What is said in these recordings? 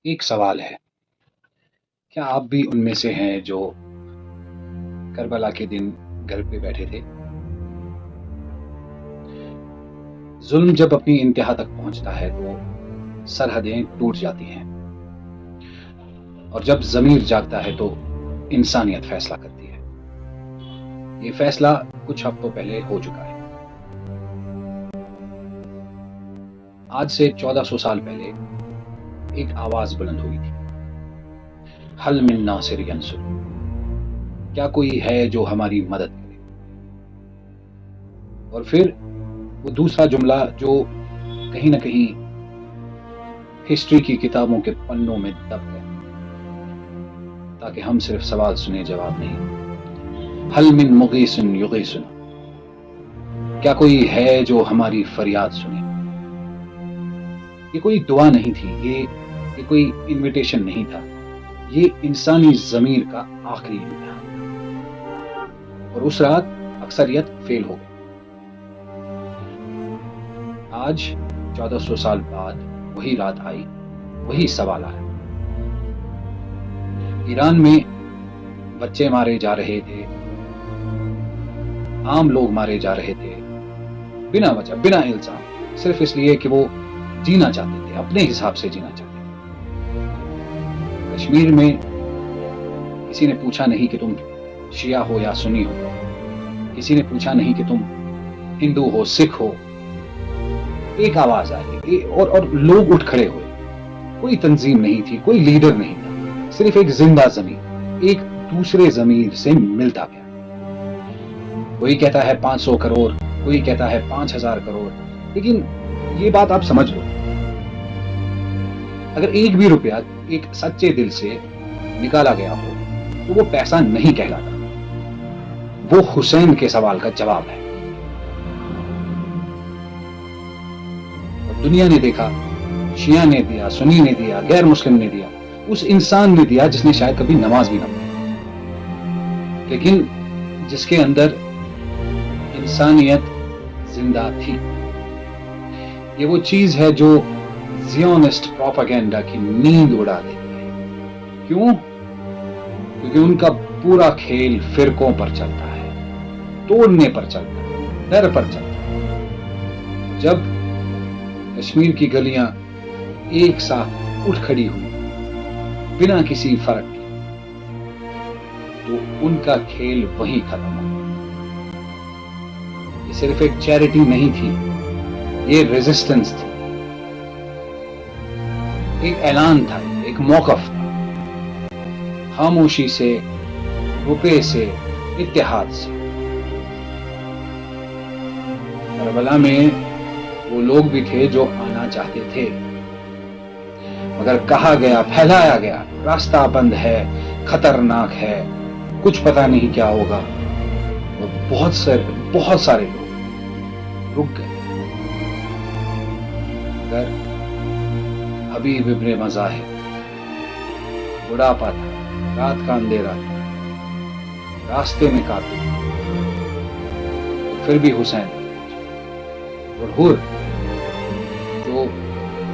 ایک سوال ہے، کیا آپ بھی ان میں سے ہیں جو کربلا کے دن گھر پہ بیٹھے تھے؟ ظلم جب اپنی انتہا تک پہنچتا ہے تو سرحدیں ٹوٹ جاتی ہیں، اور جب ضمیر جاگتا ہے تو انسانیت فیصلہ کرتی ہے۔ یہ فیصلہ کچھ ہفتوں پہلے ہو چکا ہے۔ آج سے 1400 سال پہلے ایک آواز بلند ہوئی تھی، حل من ناصر ینصر، کیا کوئی ہے جو ہماری مدد کرے؟ اور پھر وہ دوسرا جملہ جو کہیں نہ کہیں ہسٹری کی کتابوں کے پنوں میں دب گیا، تاکہ ہم صرف سوال سنے، جواب نہیں۔ حل من مغیث یغیثنا، کیا کوئی ہے جو ہماری فریاد سنے؟ یہ کوئی دعا نہیں تھی، یہ کوئی انویٹیشن نہیں تھا، یہ انسانی ضمیر کا آخری امتحان۔ اور اس رات اکثریت فیل ہو گئی۔ آج 1400 سال بعد وہی رات آئی، وہی سوال آیا۔ ایران میں بچے مارے جا رہے تھے، عام لوگ مارے جا رہے تھے، بنا وجہ، بنا الزام، صرف اس لیے کہ وہ جینا چاہتے تھے، اپنے حساب سے جینا چاہتے تھے۔ کشمیر میں کسی نے پوچھا نہیں کہ تم شیعہ ہو یا سنی ہو، کسی نے پوچھا نہیں کہ تم ہندو ہو، سکھ ہو۔ ایک آواز آئی اور لوگ اٹھ کھڑے ہوئے۔ کوئی تنظیم نہیں تھی، کوئی لیڈر نہیں تھا، صرف ایک زندہ ضمیر ایک دوسرے ضمیر سے ملتا گیا۔ کوئی کہتا ہے 500 کروڑ، کوئی کہتا ہے 5000 کروڑ، لیکن یہ بات آپ سمجھ لو، اگر ایک بھی روپیہ ایک سچے دل سے نکالا گیا ہو تو وہ پیسہ نہیں کہلاتا، وہ حسین کے سوال کا جواب ہے۔ اور دنیا نے دیکھا، شیعہ نے دیا، سنی نے دیا، غیر مسلم نے دیا، اس انسان نے دیا جس نے شاید کبھی نماز بھی نہ پڑھی، لیکن جس کے اندر انسانیت زندہ تھی۔ یہ وہ چیز ہے جو زیونسٹ پروپیگنڈا کی نیند اڑا دیتی ہے۔ کیوں؟ کیونکہ ان کا پورا کھیل فرقوں پر چلتا ہے، توڑنے پر چلتا ہے، ڈر پر چلتا ہے۔ جب کشمیر کی گلیاں ایک ساتھ اٹھ کھڑی ہوئی بنا کسی فرق کے، تو ان کا کھیل وہیں ختم ہو گیا۔ یہ صرف ایک چیریٹی نہیں تھی، یہ ریزسٹنس تھی، ایک اعلان تھا، ایک موقف تھا۔ خاموشی سے، روپے سے، اتحاد سے۔ کربلا میں وہ لوگ بھی تھے جو آنا چاہتے تھے، مگر کہا گیا، پھیلایا گیا، راستہ بند ہے، خطرناک ہے، کچھ پتا نہیں کیا ہوگا، اور بہت سارے لوگ رک گئے۔ مگر حبیب ابن مظاہر، بڑھاپا تھا، رات کا اندھیرا تھا، راستے میں قاتل، پھر بھی حسین اور حر جو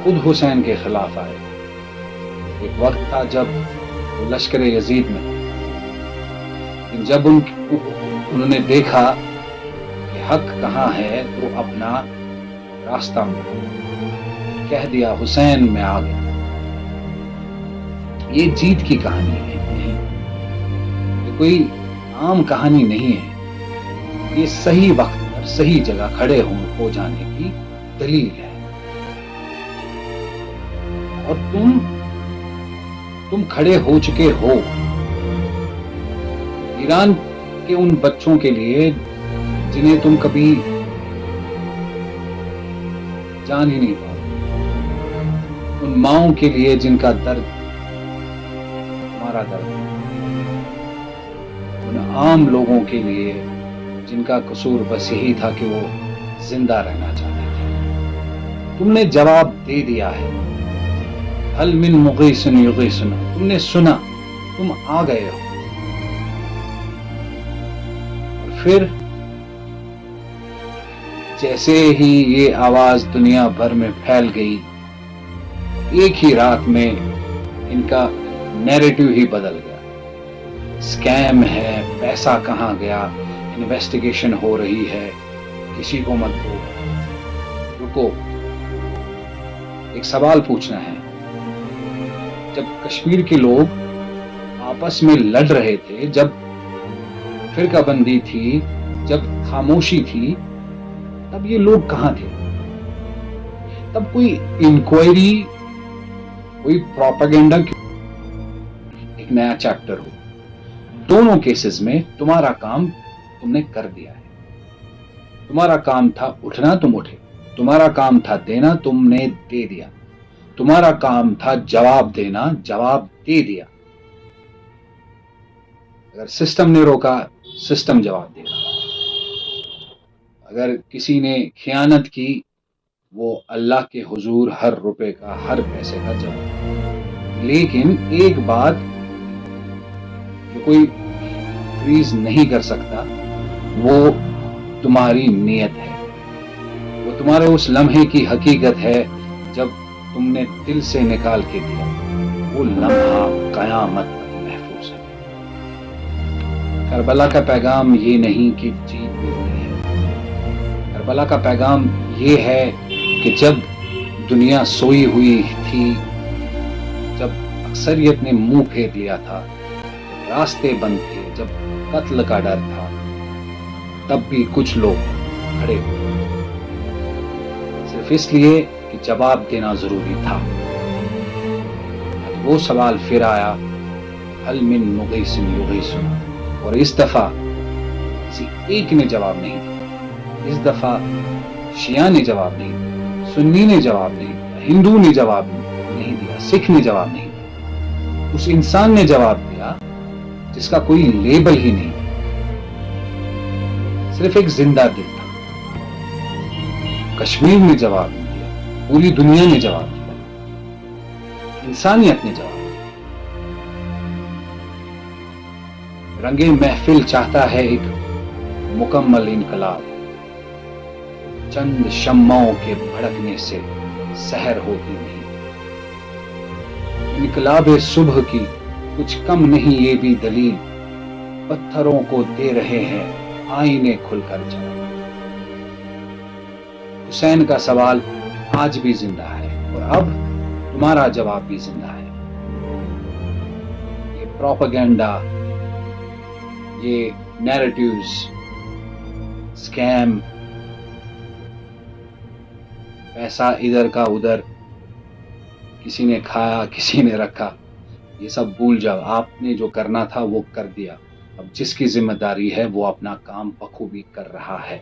خود حسین کے خلاف آئے۔ ایک وقت تھا جب وہ لشکر یزید میں، لیکن جب انہوں نے دیکھا کہ حق کہاں ہے تو اپنا راستہ میں کہہ دیا، حسین میں آ گیا۔ یہ جیت کی کہانی ہے نہیں، یہ کوئی عام کہانی نہیں ہے، یہ صحیح وقت پر صحیح جگہ کھڑے ہو جانے کی دلیل ہے۔ اور تم کھڑے ہو چکے ہو ایران کے ان بچوں کے لیے جنہیں تم کبھی جان ہی نہیں پاؤ، ان ماؤں کے لیے جن کا درد تمہارا درد ہے، ان عام لوگوں کے لیے جن کا قصور بس یہی تھا کہ وہ زندہ رہنا چاہتے تھے۔ تم نے جواب دے دیا ہے، حل من مغیث یغیثنا، تم نے سنا، تم آ گئے ہو۔ اور پھر جیسے ہی یہ آواز دنیا بھر میں پھیل گئی، ایک ہی رات میں ان کا نیریٹو ہی بدل گیا. اسکیم ہے, پیسہ کہاں گیا, انویسٹیگیشن ہو رہی ہے, کسی کو مت دو. رکو, ایک سوال پوچھنا ہے. جب کشمیر کے لوگ آپس میں لڑ رہے تھے, جب فرقہ بندی تھی, جب خاموشی تھی, تب یہ لوگ کہاں تھے؟ تب کوئی انکوائری, کوئی پروپیگنڈا, ایک نیا چیپٹر ہو. دونوں کیسز میں تمہارا کام تم نے کر دیا ہے. تمہارا کام تھا اٹھنا, تم اٹھے. تمہارا کام تھا دینا, تم نے دے دیا. تمہارا کام تھا جواب دینا, جواب دے دیا. اگر سسٹم نے روکا, سسٹم جواب دے گا. اگر کسی نے خیانت کی, وہ اللہ کے حضور ہر روپے کا, ہر پیسے کا جواب. لیکن ایک بات جو کوئی فریز نہیں کر سکتا, وہ تمہاری نیت ہے. وہ تمہارے اس لمحے کی حقیقت ہے جب تم نے دل سے نکال کے دیا. وہ لمحہ قیامت تک محفوظ ہے. کربلا کا پیغام یہ نہیں کہ جیت ملتی ہے. کربلا کا پیغام یہ ہے کہ جب دنیا سوئی ہوئی تھی, جب اکثریت نے منہ پھیر لیا تھا, راستے بند تھے, جب قتل کا ڈر تھا, تب بھی کچھ لوگ کھڑے ہوئے, صرف اس لیے کہ جواب دینا ضروری تھا. وہ سوال پھر آیا, هل من مغیث یغیثنا, اور اس دفعہ کسی ایک نے جواب نہیں دیا. اس دفعہ شیعہ نے جواب نہیں دیا, سنی نے جواب نہیں دیا, ہندو نے جواب نہیں دیا, سکھ نے جواب نہیں دیا. اس انسان نے جواب دیا جس کا کوئی لیبل ہی نہیں, صرف ایک زندہ دل تھا. کشمیر نے جواب نہیں دیا, پوری دنیا نے جواب دیا, انسانیت نے جواب دیا. رنگ محفل چاہتا ہے ایک مکمل انقلاب, چند شمعوں کے بھڑکنے سے سحر ہوتی نہیں. انقلاب صبح کی کچھ کم نہیں یہ بھی دلیل, پتھروں کو دے رہے ہیں آئینے کھل کر جا. حسین کا سوال آج بھی زندہ ہے, اور اب تمہارا جواب بھی زندہ ہے. یہ پروپیگنڈا, یہ نیریٹیوز, اسکیم, پیسہ ادھر کا ادھر, کسی نے کھایا کسی نے رکھا, یہ سب بھول جاؤ. آپ نے جو کرنا تھا وہ کر دیا. اب جس کی ذمہ داری ہے وہ اپنا کام بخوبی کر رہا ہے.